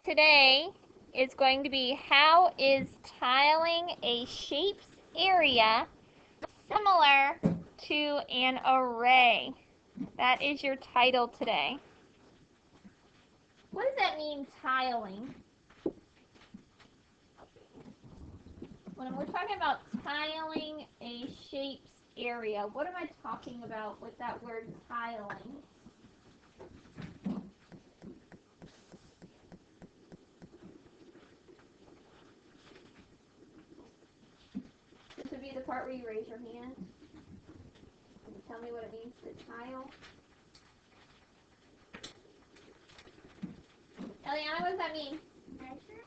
today is going to be how is tiling a shape's area similar to an array? That is your title today. What does that mean, tiling? When we're talking about tiling a shape's area, what am I talking about with that word tiling? This would be the part where you raise your hand and tell me what it means to tile. Eliana, what does that mean? Measure?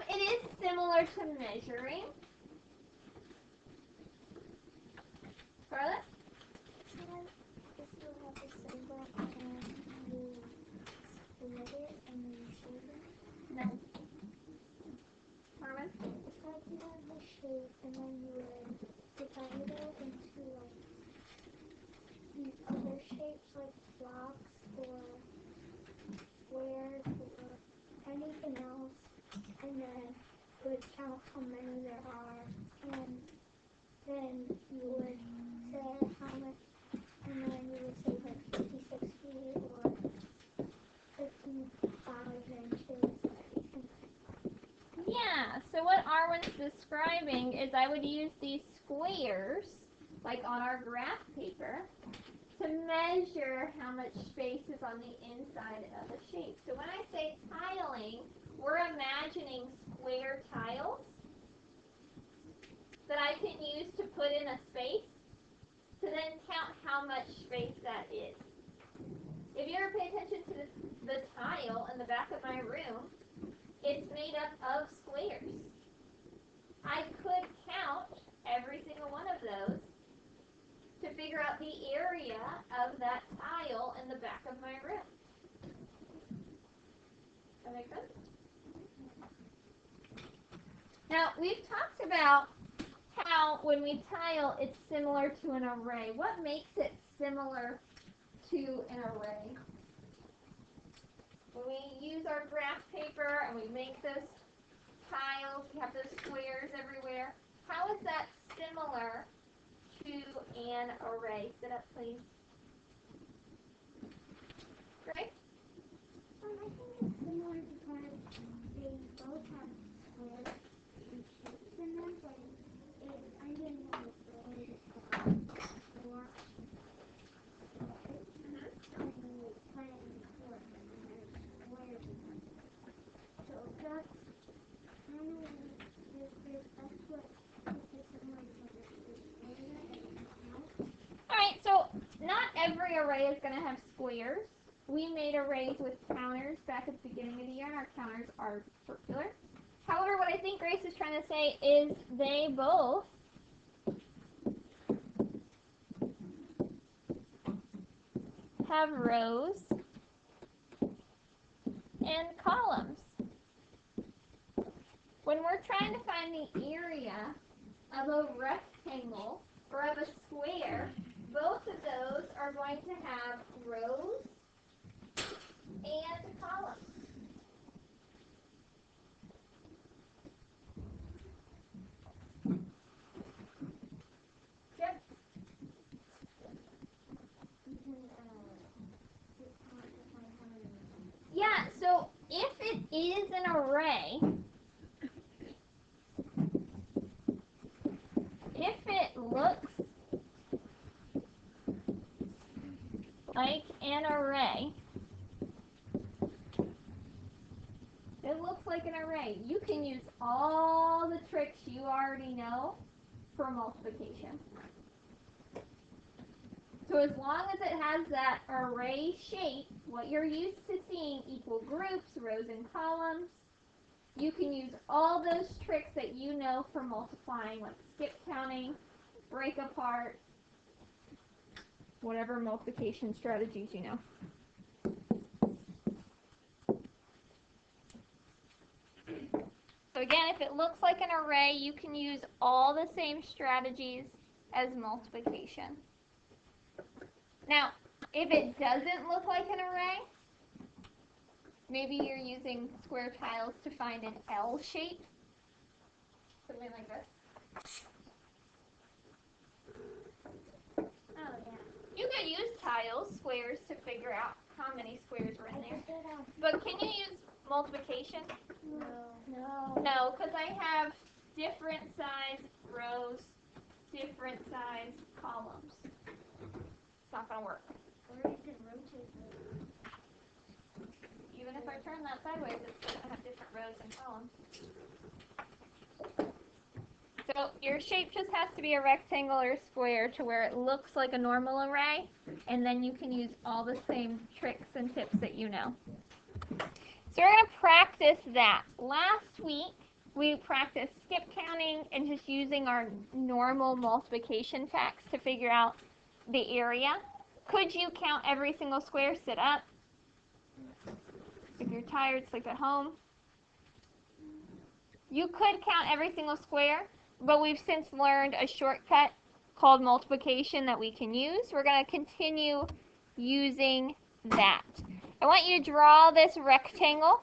It is similar to measuring. Scarlett? If you have a symbol and you split it and you shape it? No. Carmen? It's like you have the shape and then you would divide it into these other shapes like blocks or squares or anything else, and then you would count how many there are, and then you would say how much, and then you would say like 56 feet or 55 inches. Yeah, so what Arwen's describing is I would use these squares, like on our graph paper, to measure how much space is on the inside of a shape. So when I say tiling, we're imagining square tiles that I can use to put in a space to then count how much space that is. If you ever pay attention to the tile in the back of my room, it's made up of squares. I could count every single one of those to figure out the area of that tile in the back of my room. Does that make sense? Now, we've talked about how when we tile, it's similar to an array. What makes it similar to an array? When we use our graph paper and we make those tiles, we have those squares everywhere. How is that similar to an array? Sit up, please. Great. I think it's similar because they both have squares and shapes in them, but I didn't know the way to start four squares, and you put it in four, and there's squares in them. So that's kind of that's what makes it similar to the area and count. Alright, so not every array is going to have squares. We made arrays with counters back at the beginning of the year, and our counters are circular. However, what I think Grace is trying to say is they both have rows and columns. When we're trying to find the area of a rectangle or of a square, both of those are going to have rows and columns. Yep. Yeah, so if it is an array, if it looks like an array, you can use all the tricks you already know for multiplication. So as long as it has that array shape, what you're used to seeing, equal groups, rows and columns, you can use all those tricks that you know for multiplying, like skip counting, break apart, whatever multiplication strategies you know. So again, if it looks like an array, you can use all the same strategies as multiplication. Now, if it doesn't look like an array, Maybe you're using square tiles to find an L shape. Something like this. Oh, yeah. You could use tiles, squares, to figure out how many squares are in there. I did But can you use multiplication? No. No, because I have different size rows, different size columns. It's not going to work. Or you can rotate it. Even if I turn that sideways, it's going to have different rows and columns. So your shape just has to be a rectangle or a square to where it looks like a normal array, and then you can use all the same tricks and tips that you know. So we're going to practice that. Last week, we practiced skip counting and just using our normal multiplication facts to figure out the area. Could you count every single square? Sit up. If you're tired, sleep at home. You could count every single square, but we've since learned a shortcut called multiplication that we can use. We're going to continue using that. I want you to draw this rectangle.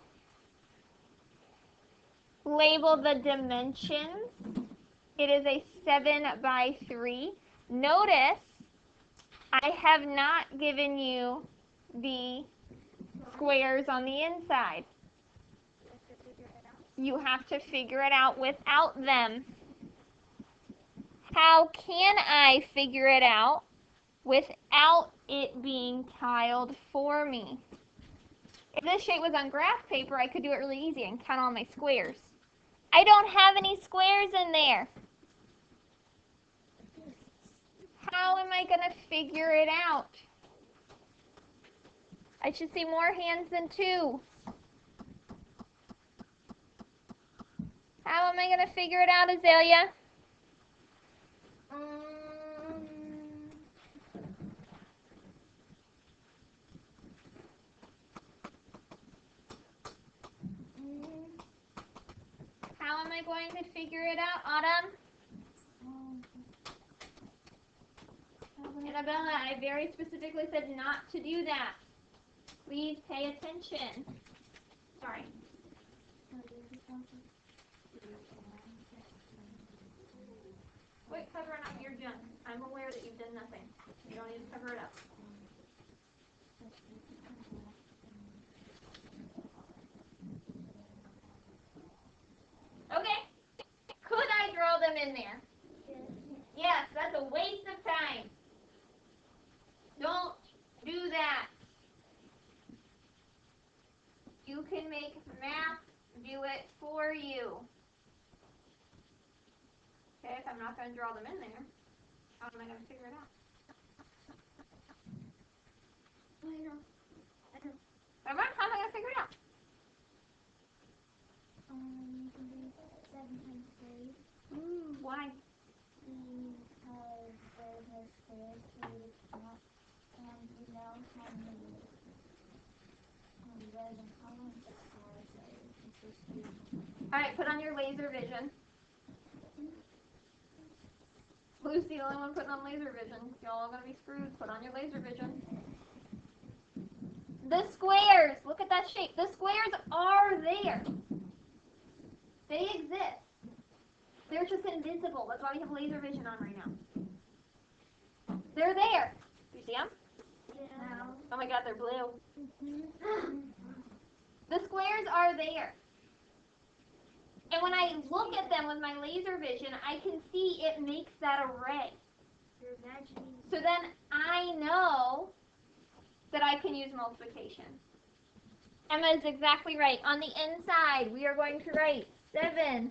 Label the dimensions. It is a 7 by 3. Notice I have not given you the squares on the inside. You have to figure it out without them. How can I figure it out without it being tiled for me? If this shape was on graph paper, I could do it really easy and count all my squares. I don't have any squares in there. How am I going to figure it out? I should see more hands than 2. How am I going to figure it out, Azalea? How am I going to figure it out, Autumn? Annabella, I very specifically said not to do that. Please pay attention. Sorry. Quit covering up your junk. I'm aware that you've done nothing. You don't need to cover it up. Okay. Could I draw them in there? Yes, that's a waste of time. Don't do that. You can make math do it for you. Okay, if I'm not going to draw them in there, how am I going to figure it out? How am I going to figure it out? 7 times 3. Why? Because there's no squares for you to count, and you know how many rows and columns there are, so it's just you. Alright, put on your laser vision. Who's the only one putting on laser vision? Y'all are going to be screwed. Put on your laser vision. The squares! Look at that shape. The squares are there. They exist. They're just invisible. That's why we have laser vision on right now. They're there. You see them? Yeah. Oh my god, they're blue. The squares are there. And when I look at them with my laser vision, I can see it makes that array. You're imagining. So then I know that I can use multiplication. Emma is exactly right. On the inside, we are going to write 7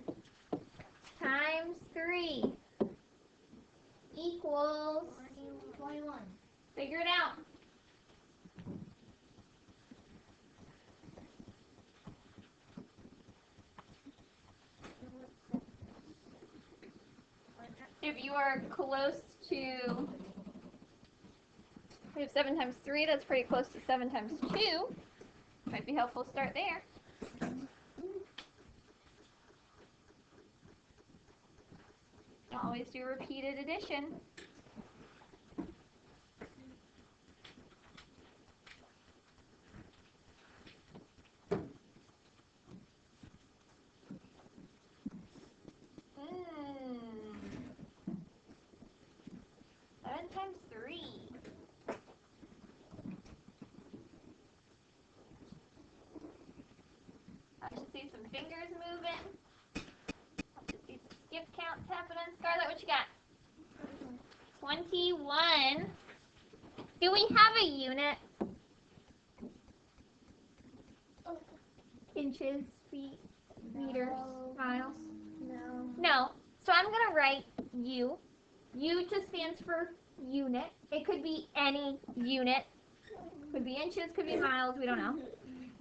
times 3 equals 21. Figure it out. If you are close to, we have 7 times 3, that's pretty close to 7 times 2. Might be helpful to start there. Always do repeated addition. what you got? 21. Do we have a unit? Inches, feet, meters, miles? No. No. So I'm going to write U. U just stands for unit. It could be any unit. Could be inches, could be miles, we don't know.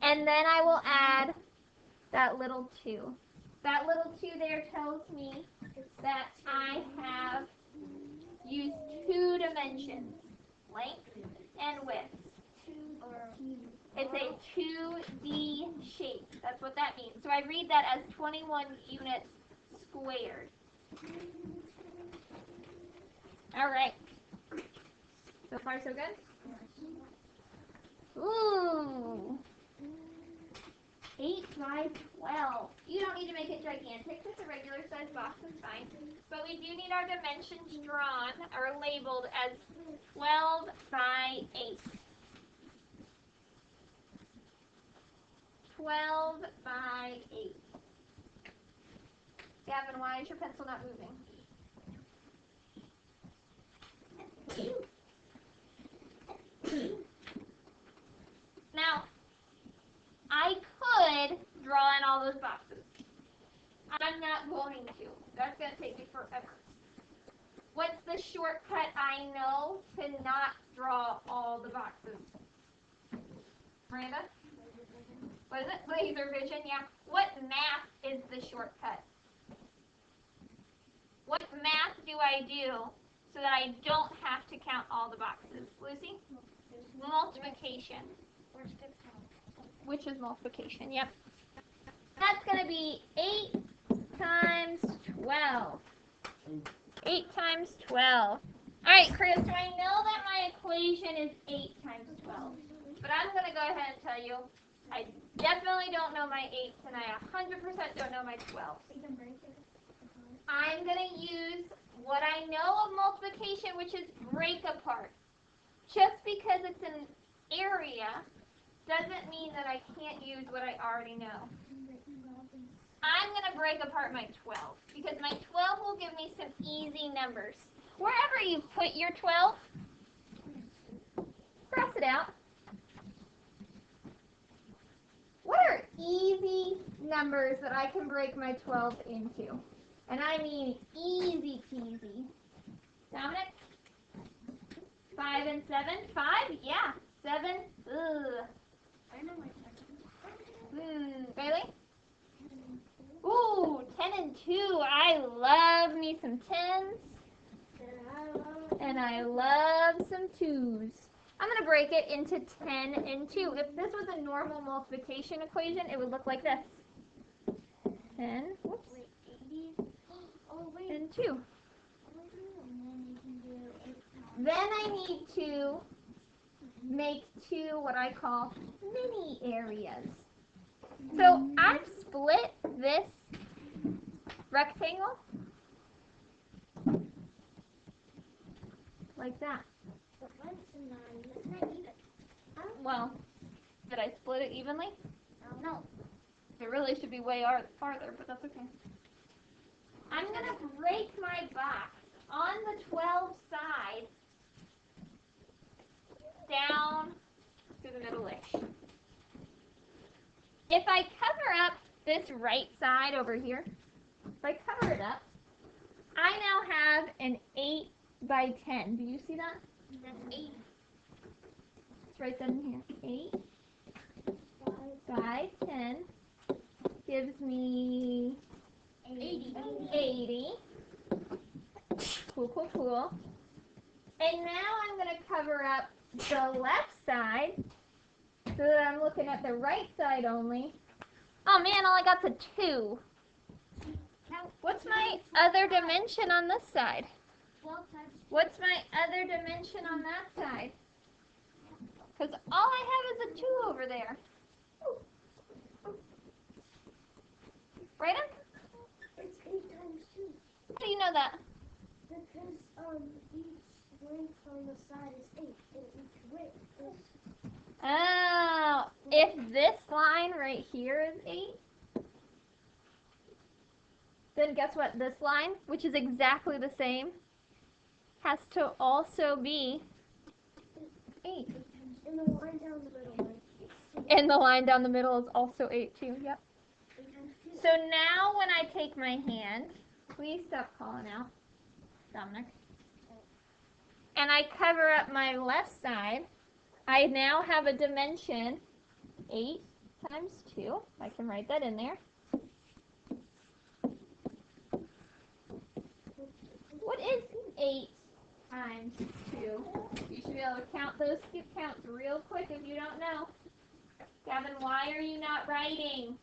And then I will add that little 2. That little 2 there tells me that I have used 2 dimensions, length and width. It's a 2D shape. That's what that means. So I read that as 21 units squared. All right. So far, so good? Ooh. 8 by 12. You don't need to make it gigantic. Just a regular size box is fine. But we do need our dimensions drawn or labeled as 12 by 8. 12 by 8. Gavin, why is your pencil not moving? Now, I could draw in all those boxes. I'm not going to. That's going to take me forever. What's the shortcut I know to not draw all the boxes? Miranda? What is it? Laser vision, yeah. What math is the shortcut? What math do I do so that I don't have to count all the boxes? Lucy? Multiplication. Which is multiplication, yep. That's going to be 8 times 12. 8 times 12. All right, Chris, so I know that my equation is 8 times 12. But I'm going to go ahead and tell you, I definitely don't know my 8s, and I 100% don't know my 12s. I'm going to use what I know of multiplication, which is break apart. Just because it's an area doesn't mean that I can't use what I already know. I'm going to break apart my 12 because my 12 will give me some easy numbers. Wherever you put your 12, cross it out. What are easy numbers that I can break my 12 into? And I mean easy peasy. Dominic? 5 and 7? 5? Yeah. 7? Ugh. I know my Bailey? Ooh, 10 and 2. I love me some 10s. And I love some 2s. I'm going to break it into 10 and 2. If this was a normal multiplication equation, it would look like this. 10, whoops, and 2. Then I need to make 2 what I call mini areas. So I've split this rectangle like that. Well, did I split it evenly? No. It really should be way farther, but that's okay. I'm going to break my box on the 12 side down to the middle-ish. If I cover up this right side over here, if I cover it up, I now have an 8 by 10. Do you see that? That's 8. Let's write that in here. 8 by 10 gives me 80. Cool, cool, cool. And now I'm going to cover up the left side so that I'm looking at the right side only. Oh man, all I got's a 2. What's my other dimension on this side? What's my other dimension on that side? Because all I have is a 2 over there. Right? It's 8 times 2. How do you know that? Because each length on the side is 8, and each width is... Oh, if this line right here is 8, then guess what? This line, which is exactly the same, has to also be 8. And the line down the middle one. And the line down the middle is also 8 too. Yep. So now when I take my hand, please stop calling out, Dominic. And I cover up my left side, I now have a dimension 8 times 2. I can write that in there. What is 8 times 2? You should be able to count those skip counts real quick if you don't know. Gavin, why are you not writing?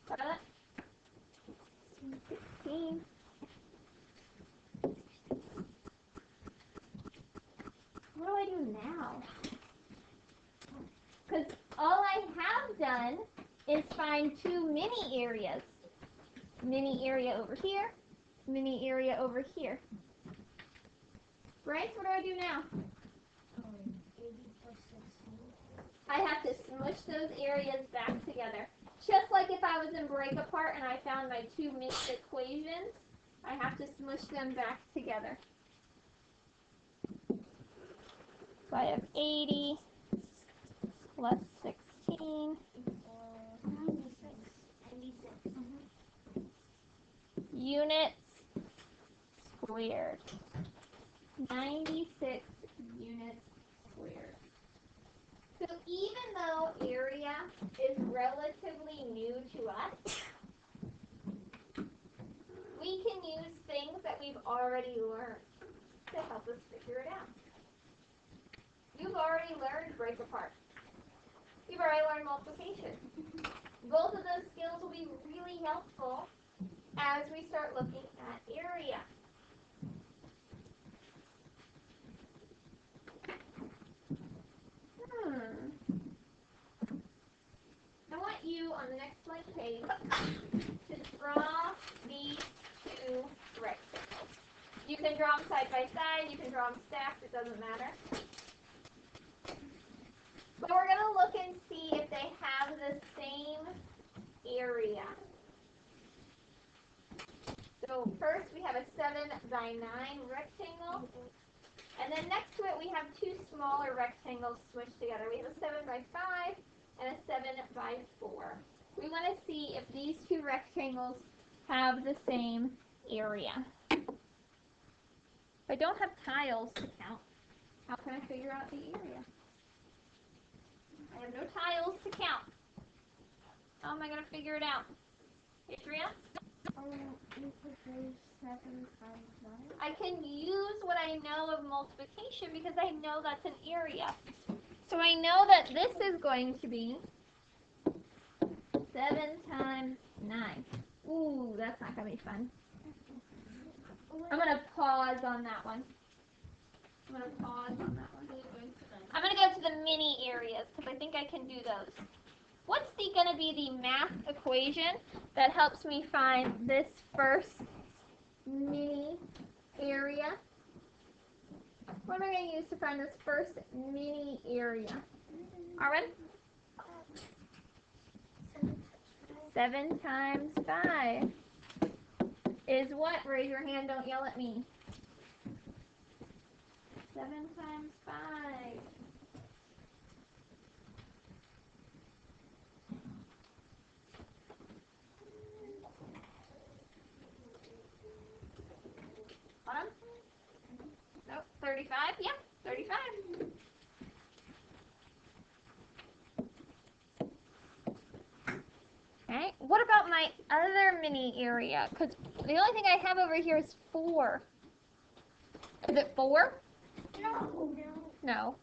Charlotte? 16. What do I do now? Because all I have done is find 2 mini areas. Mini area over here, mini area over here. Bryce, what do I do now? 80 plus 16. I have to smush those areas back together. Just like if I was in break apart and I found my 2 mixed equations, I have to smush them back together. So I have 80 plus 16. 96. Units squared. 96 units squared. So even though area is relatively new to us, we can use things that we've already learned to help us figure it out. You've already learned break apart. You've already learned multiplication. Both of those skills will be really helpful as we start looking at area. I want you on the next blank page to draw these 2 rectangles. You can draw them side by side, you can draw them stacked, it doesn't matter. But we're going to look and see if they have the same area. So first we have a 7 by 9 rectangle. And then next to it we have 2 smaller rectangles smushed together. We have a 7 by 5 and a 7 by 4. We want to see if these 2 rectangles have the same area. If I don't have tiles to count, how can I figure out the area? I have no tiles to count. How am I going to figure it out? Adrian? You could do 7 times 9. I can use what I know of multiplication because I know that's an area. So I know that this is going to be 7 times 9. Ooh, that's not going to be fun. I'm going to pause on that one. I'm going to go to the mini areas because I think I can do those. What's going to be the math equation that helps me find this first mini area? What am I going to use to find this first mini area? Arwen? 7 times 5 is what? Raise your hand, don't yell at me. 7 times 5. Hold on. Nope, 35. Yeah, 35. Okay, what about my other mini area? Because the only thing I have over here is 4. Is it 4? No. No.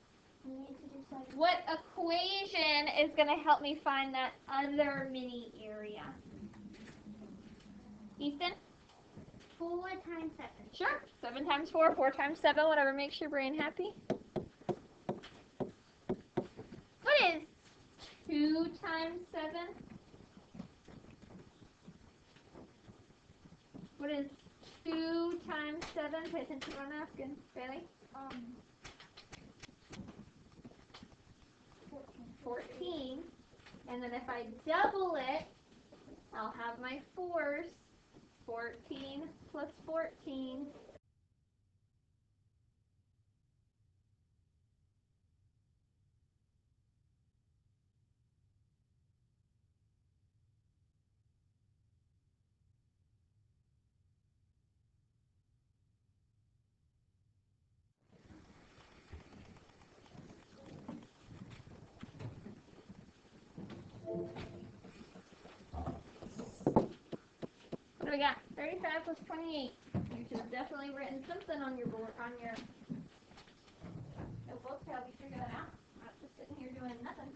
You need to do 7. What equation is going to help me find that other mini area? Ethan? 4 times 7. Sure. 7 times 4, 4 times 7, whatever makes your brain happy. What is 2 times 7? What is 2 times 7? Pay attention to what I'm asking. Bailey? 14. And then if I double it, I'll have my 4s. 14 plus 14. What do we got? 35 plus 28. You should have definitely written something on your board, on your notebook to help you figure that out. Not just sitting here doing nothing.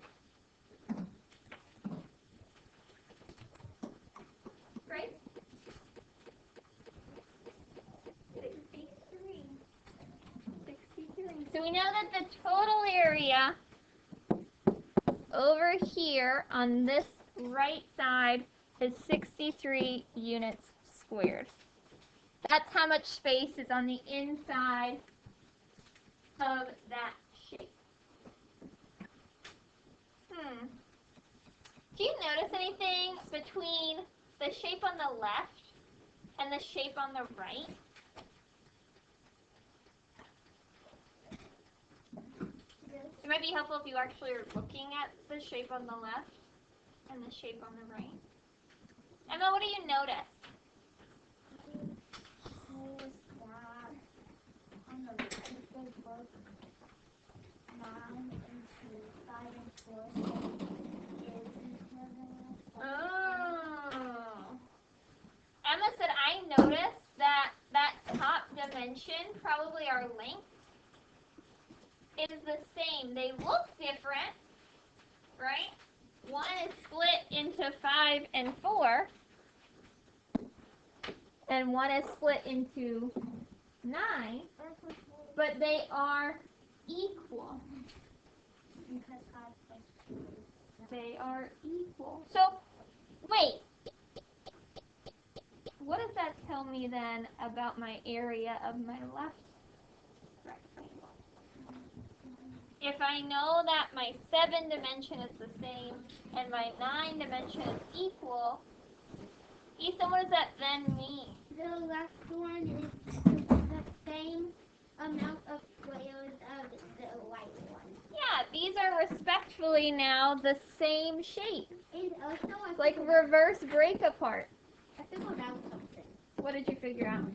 Right? 63. 63. So we know that the total area over here on this right side is 63 units squared. That's how much space is on the inside of that shape. Do you notice anything between the shape on the left and the shape on the right? It might be helpful if you actually are looking at the shape on the left and the shape on the right. Emma, what do you notice? On the right, they both 9 into 5 and 4 is Oh. Emma said I noticed that top dimension, probably our length, is the same. They look different, right? One is split into 5 and 4, and one is split into 9, but they are equal. They are equal. So, wait. What does that tell me then about my area of my left rectangle? If I know that my 7 dimension is the same and my 9 dimension is equal, Ethan, what does that then mean? The left one is the same amount of squares of the right one. Yeah, these are respectfully now the same shape. And also, It's like reverse break apart. I figured out something. What did you figure out?